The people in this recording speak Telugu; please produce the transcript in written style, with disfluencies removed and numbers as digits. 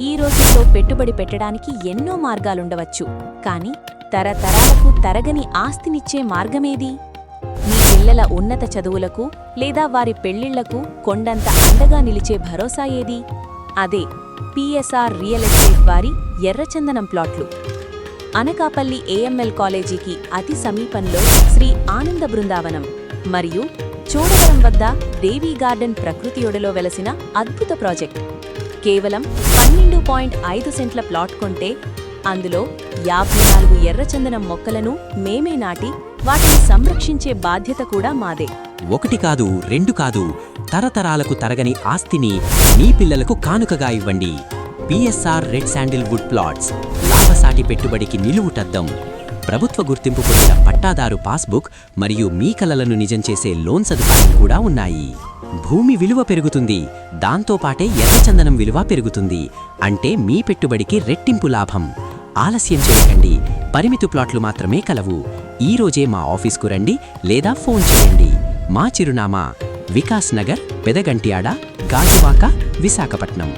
ఈ రోజుల్లో పెట్టుబడి పెట్టడానికి ఎన్నో మార్గాలుండవచ్చు, కానీ తరతరాలకు తరగని ఆస్తినిచ్చే మార్గమేది? మీ పిల్లల ఉన్నత చదువులకు లేదా వారి పెళ్లిళ్లకు కొండంత అండగా నిలిచే భరోసా ఏది? అదే పిఎస్ఆర్ రియల్ ఎస్టేట్ వారి ఎర్రచందనం ప్లాట్లు. అనకాపల్లి ఏఎంఎల్ కాలేజీకి అతి సమీపంలో శ్రీ ఆనంద బృందావనం మరియు చోడవరం వద్ద దేవీ గార్డెన్ ప్రకృతి ఒడిలో వెలసిన అద్భుత ప్రాజెక్ట్. కేవలం 12.5 సెంట్ల ప్లాట్ కొంటే అందులో 54 ఎర్రచందనం మొక్కలను మేమే నాటి వాటిని సంరక్షించే బాధ్యత కూడా మాదే. ఒకటి కాదు, రెండు కాదు, తరతరాలకు తరగని ఆస్తిని మీ పిల్లలకు కానుకగా ఇవ్వండి. పిఎస్ఆర్ రెడ్ శాండిల్వుడ్ ప్లాట్స్ లాభసాటి పెట్టుబడికి నిలువుటద్దం. ప్రభుత్వ గుర్తింపు పొందిన పట్టాదారు పాస్బుక్ మరియు మీ కలలను నిజం చేసే లోన్ సదుపాయం కూడా ఉన్నాయి. భూమి విలువ పెరుగుతుంది, దాంతోపాటే ఎర్రచందనం విలువ పెరుగుతుంది. అంటే మీ పెట్టుబడికి రెట్టింపు లాభం. ఆలస్యం చేయకండి, పరిమిత ప్లాట్లు మాత్రమే కలవు. ఈ రోజే మా ఆఫీస్కు రండి లేదా ఫోన్ చేయండి. మా చిరునామా వికాస్ నగర్, పెదగంట్యాడ, గాజువాక, విశాఖపట్నం.